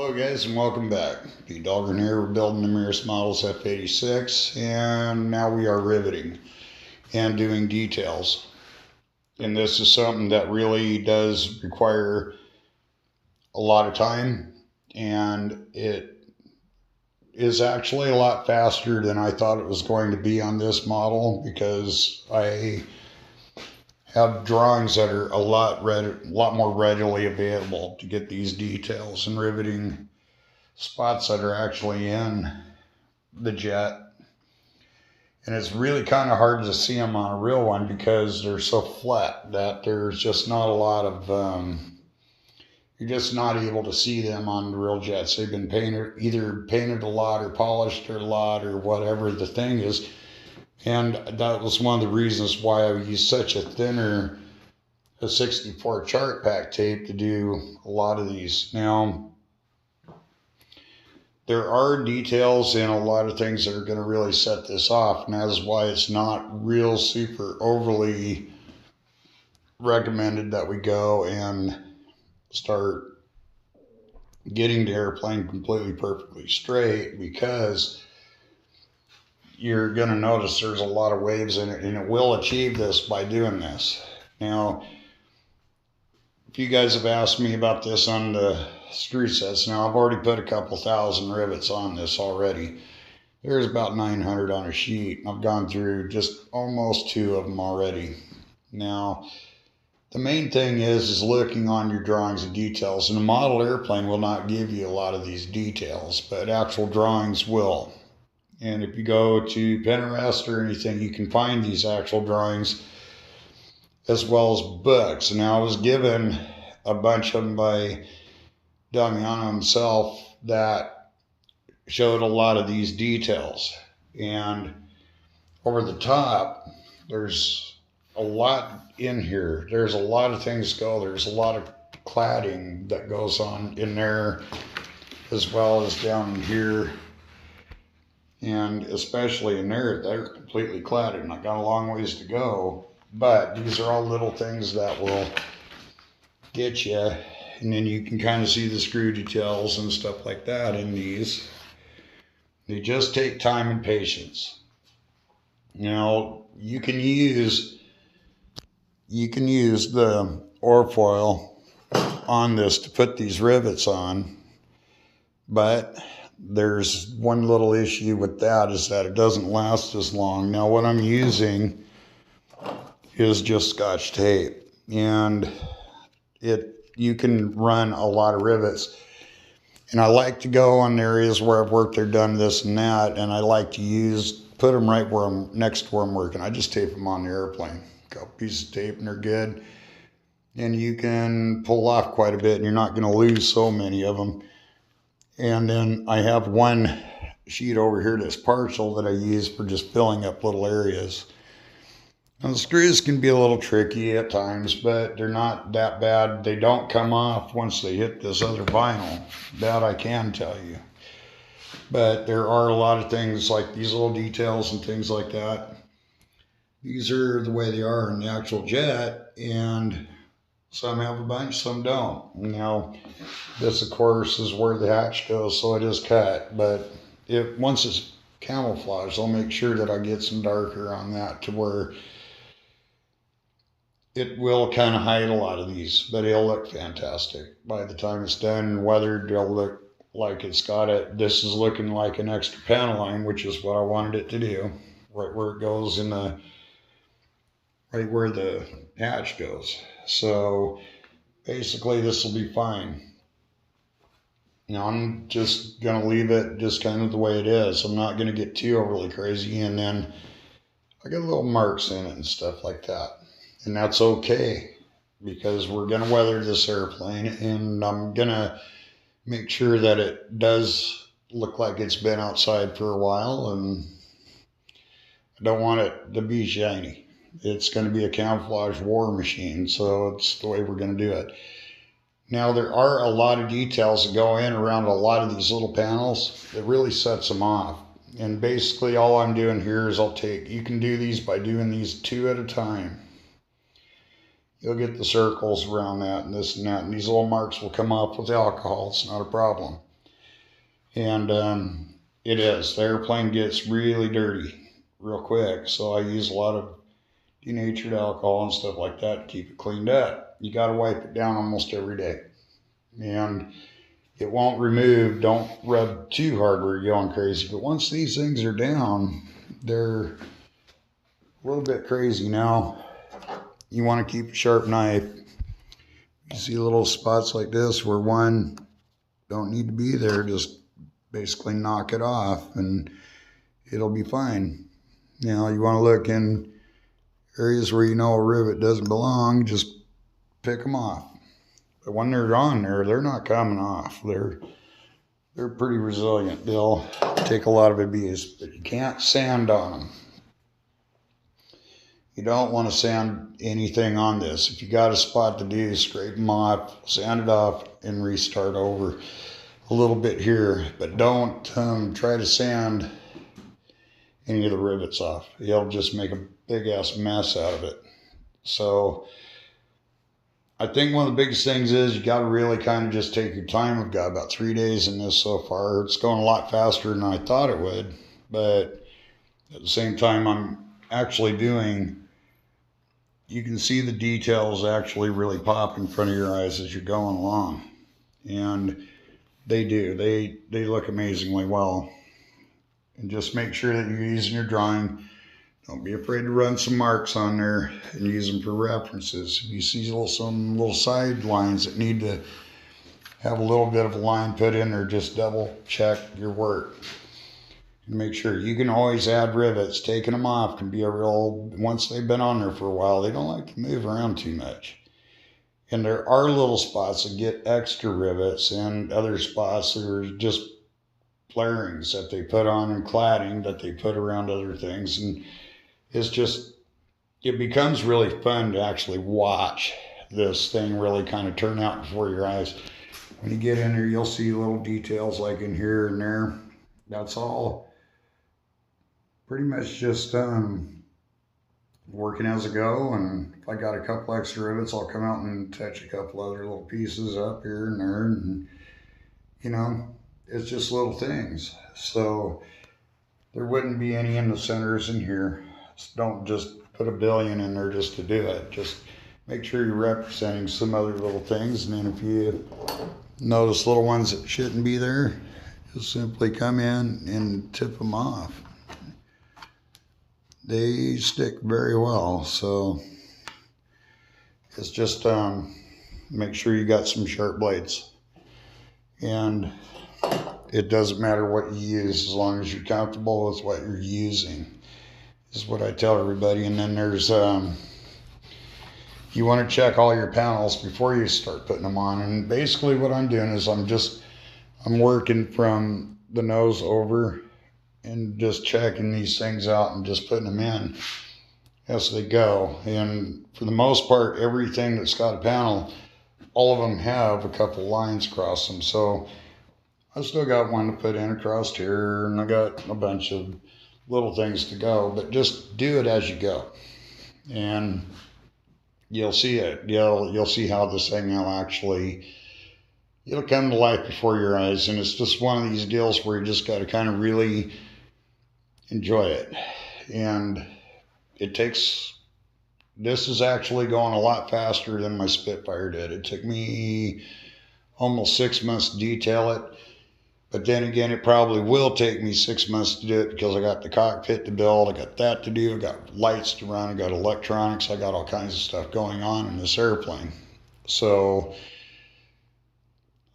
Hello guys and welcome back. Pete Dahlgren here. We're building the Mirrors Models F86 and now we are riveting and doing details. And this is something that really does require a lot of time, and it is actually a lot faster than I thought it was going to be on this model, because I have drawings that are a lot more readily available to get these details and riveting spots that are actually in the jet. And it's really kind of hard to see them on a real one because they're so flat that there's just not a lot of you're just not able to see them on the real jets. They've been either painted a lot or polished a lot or whatever the thing is. And that was one of the reasons why I used such a 64 chart pack tape to do a lot of these. Now, there are details and a lot of things that are going to really set this off, and that is why it's not real super overly recommended that we go and start getting the airplane completely perfectly straight, because you're going to notice there's a lot of waves in it, and it will achieve this by doing this. Now, if you guys have asked me about this on the screw sets, now I've already put a couple thousand rivets on this already. There's about 900 on a sheet. I've gone through just almost 2 of them already. Now, the main thing is looking on your drawings and details, and a model airplane will not give you a lot of these details, but actual drawings will. And if you go to Pinterest or anything, you can find these actual drawings as well as books. Now, I was given a bunch of them by Damiano himself that showed a lot of these details. And over the top, there's a lot in here. There's a lot of things go. There's a lot of cladding that goes on in there, as well as down in here. And especially in there, they're completely cladded, and I got a long ways to go. But these are all little things that will get you, and then you can kind of see the screw details and stuff like that in these. They just take time and patience. Now, you can use the Orfoil on this to put these rivets on, but there's one little issue with that, is that it doesn't last as long. Now, what I'm using is just Scotch tape, and you can run a lot of rivets. And I like to go on areas where I've worked or done this and that, and I like to put them right where I'm next to where I'm working. I just tape them on the airplane. A couple pieces of tape and they're good. And you can pull off quite a bit, and you're not going to lose so many of them. And then I have one sheet over here that's partial that I use for just filling up little areas. Now, the screws can be a little tricky at times, but they're not that bad. They don't come off once they hit this other vinyl. That I can tell you. But there are a lot of things like these little details and things like that. These are the way they are in the actual jet, and some have a bunch, some don't. Now, this, of course, is where the hatch goes, so it is cut. But once it's camouflaged, I'll make sure that I get some darker on that to where it will kind of hide a lot of these, but it'll look fantastic. By the time it's done and weathered, it'll look like it's got it. This is looking like an extra panel line, which is what I wanted it to do. Right where it goes right where the hatch goes. So basically this will be fine. Now I'm just going to leave it just kind of the way it is. I'm not going to get too overly crazy, and then I got little marks in it and stuff like that. And that's okay, because we're going to weather this airplane, and I'm going to make sure that it does look like it's been outside for a while, and I don't want it to be shiny. It's going to be a camouflage war machine, so it's the way we're going to do it. Now, there are a lot of details that go in around a lot of these little panels that really sets them off. And basically all I'm doing here is you can do these by doing these 2 at a time. You'll get the circles around that and this and that, and these little marks will come off with alcohol. It's not a problem. And it is. The airplane gets really dirty real quick. So I use a lot of denatured alcohol and stuff like that to keep it cleaned up. You got to wipe it down almost every day. And it won't remove. Don't rub too hard where you're going crazy. But once these things are down, they're a little bit crazy now. You want to keep a sharp knife. You see little spots like this where one don't need to be there, just basically knock it off and it'll be fine. Now you want to look in areas where you know a rivet doesn't belong, just pick them off. But when they're on there, they're not coming off. They're pretty resilient. They'll take a lot of abuse, but you can't sand on them. You don't want to sand anything on this. If you got a spot to do, scrape them off, sand it off, and restart over a little bit here. But don't try to sand any of the rivets off. You'll just make a big ass mess out of it. So I think one of the biggest things is you got to really kind of just take your time. We've got about 3 days in this so far. It's going a lot faster than I thought it would. But at the same time, I'm actually doing, you can see the details actually really pop in front of your eyes as you're going along. And they do. They look amazingly well. And just make sure that you're using your drawing. Don't be afraid to run some marks on there and use them for references. If you see some little side lines that need to have a little bit of a line put in there, just double check your work. And make sure you can always add rivets. Taking them off can be a real, once they've been on there for a while, they don't like to move around too much. And there are little spots that get extra rivets and other spots that are just flarings that they put on and cladding that they put around other things. And it's just, it becomes really fun to actually watch this thing really kind of turn out before your eyes. When you get in there, you'll see little details like in here and there. That's all pretty much just working as I go. And if I got a couple extra rivets, I'll come out and touch a couple other little pieces up here and there. And, you know, it's just little things. So there wouldn't be any in the centers in here. So don't just put a billion in there just to do it. Just make sure you're representing some other little things. And then if you notice little ones that shouldn't be there, just simply come in and tip them off. They stick very well. So it's just make sure you got some sharp blades. And it doesn't matter what you use as long as you're comfortable with what you're using, is what I tell everybody. And then there's, you want to check all your panels before you start putting them on. And basically what I'm doing is I'm working from the nose over and just checking these things out and just putting them in as they go. And for the most part, everything that's got a panel, all of them have a couple lines across them. So I still got one to put in across here, and I got a bunch of little things to go, but just do it as you go. And you'll see it. You'll see how this thing will actually, it'll come to life before your eyes. And it's just one of these deals where you just got to kind of really enjoy it. And it takes, this is actually going a lot faster than my Spitfire did. It took me almost 6 months to detail it. But then again, it probably will take me 6 months to do it because I got the cockpit to build, I got that to do, I got lights to run, I got electronics, I got all kinds of stuff going on in this airplane. So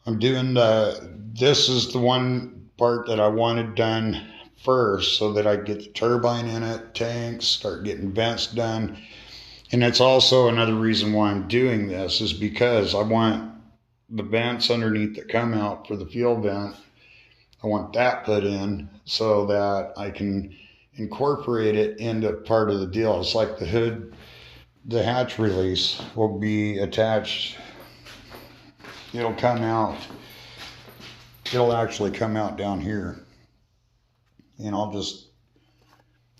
I'm doing this is the one part that I wanted done first so that I get the turbine in it, tanks, start getting vents done. And it's also another reason why I'm doing this is because I want the vents underneath that come out for the fuel vent, I want that put in so that I can incorporate it into part of the deal. It's like the hood, the hatch release will be attached. It'll come out. It'll actually come out down here. And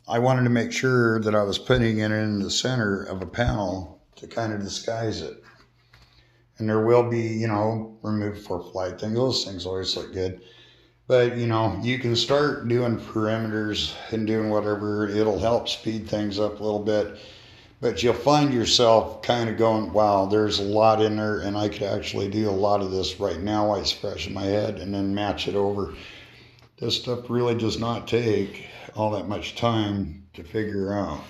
I wanted to make sure that I was putting it in the center of a panel to kind of disguise it. And there will be, you know, removed for flight things. Those things always look good. But you know, you can start doing perimeters and doing whatever. It'll help speed things up a little bit. But you'll find yourself kind of going, wow, there's a lot in there, and I could actually do a lot of this right now while it's fresh in my head and then match it over. This stuff really does not take all that much time to figure out.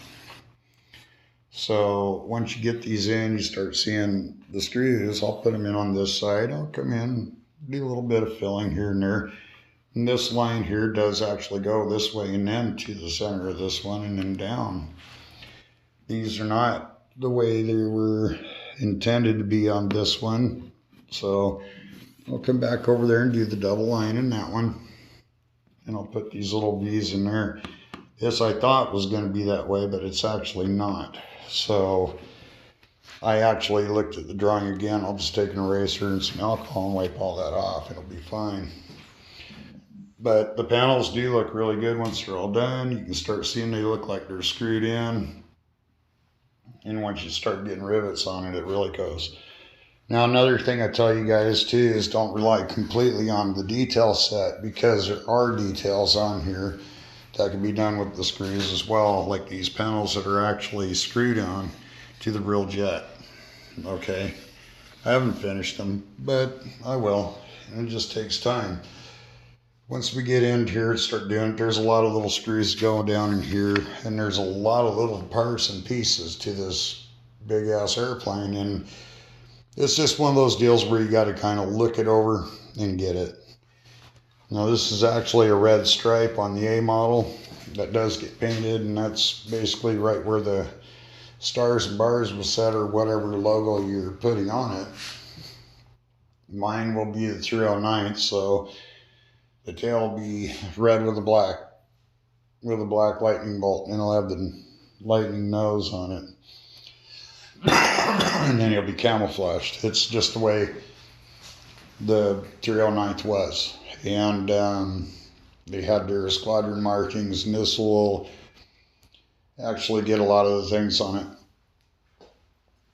So once you get these in, you start seeing the screws. I'll put them in on this side. I'll come in, do a little bit of filling here and there. And this line here does actually go this way and then to the center of this one and then down. These are not the way they were intended to be on this one. So I'll come back over there and do the double line in that one. And I'll put these little V's in there. This I thought was going to be that way, but it's actually not. So I actually looked at the drawing again. I'll just take an eraser and some alcohol and wipe all that off. It'll be fine. But the panels do look really good once they're all done. You can start seeing they look like they're screwed in. And once you start getting rivets on it, it really goes. Now, another thing I tell you guys too is don't rely completely on the detail set, because there are details on here that can be done with the screws as well, like these panels that are actually screwed on to the real jet. Okay, I haven't finished them, but I will, and it just takes time. Once we get in here and start doing it, there's a lot of little screws going down in here, and there's a lot of little parts and pieces to this big ass airplane, and it's just one of those deals where you got to kind of look it over and get it. Now this is actually a red stripe on the A model that does get painted, and that's basically right where the stars and bars will set, or whatever logo you're putting on it. Mine will be the 309th, so the tail will be red with a black lightning bolt, and it'll have the lightning nose on it. And then it'll be camouflaged. It's just the way the 309th was. And they had their squadron markings, and this will actually get a lot of the things on it.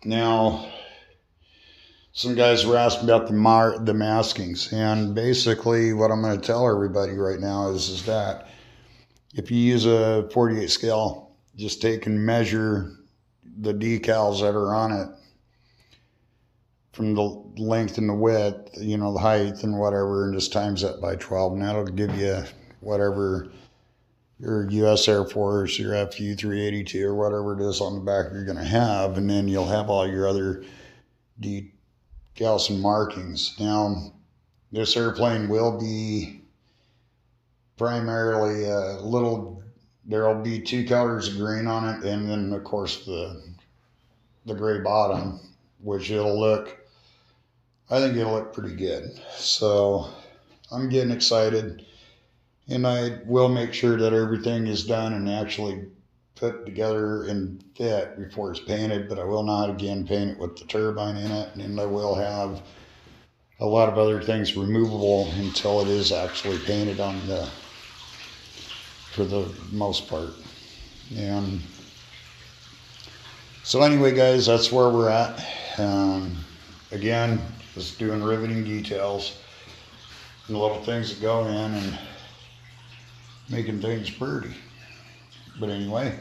Now, some guys were asking about the maskings, and basically what I'm going to tell everybody right now is that if you use a 48 scale, just take and measure the decals that are on it from the length and the width, you know, the height and whatever, and just times that by 12, and that'll give you whatever your U.S. Air Force, your FU 382 or whatever it is on the back you're going to have, and then you'll have all your other decals and markings. Now, this airplane will be primarily a little, there'll be two colors of green on it, and then of course the gray bottom, which it'll look, I think it'll look pretty good. So I'm getting excited, and I will make sure that everything is done and actually put together and fit before it's painted, but I will not again paint it with the turbine in it, and I will have a lot of other things removable until it is actually painted on for the most part. And so anyway, guys, that's where we're at. Again, just doing riveting details and the little things that go in and making things pretty. But anyway,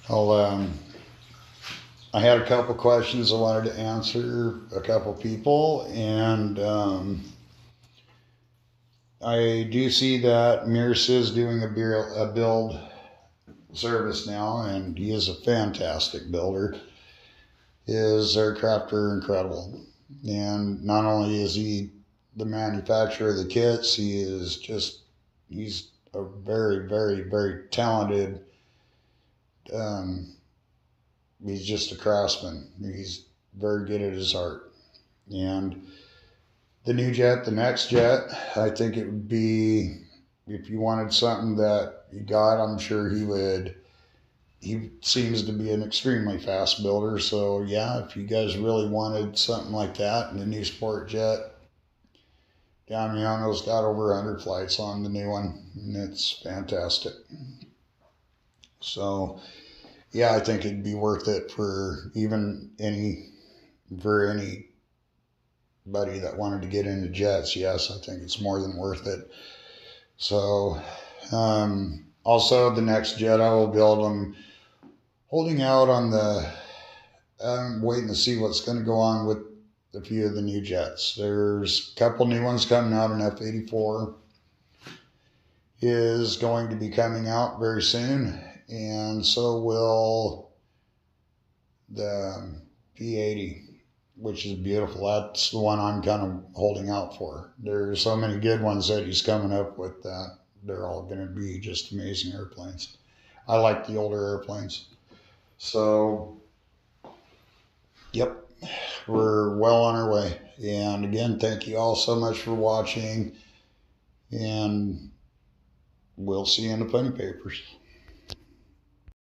I had a couple questions I wanted to answer a couple people, and I do see that Mears is doing a build service now, and he is a fantastic builder. His aircraft are incredible, and not only is he the manufacturer of the kits, he's a very, very, very talented, he's just a craftsman. He's very good at his art. And the next jet, I think it would be, if you wanted something that you got, I'm sure he seems to be an extremely fast builder. So yeah, if you guys really wanted something like that, and the new sport jet, Damiano's got over 100 flights on the new one, and it's fantastic. So yeah, I think it'd be worth it for any buddy that wanted to get into jets, yes, I think it's more than worth it. So, also the next jet I will build, I'm holding out on I'm waiting to see what's going to go on with a few of the new jets. There's a couple new ones coming out. An F-84 is going to be coming out very soon, and so will the P-80, which is beautiful. That's the one I'm kind of holding out for. There's so many good ones that he's coming up with that they're all going to be just amazing airplanes. I like the older airplanes. So, yep, we're well on our way. And again, thank you all so much for watching, and we'll see you in the funny papers.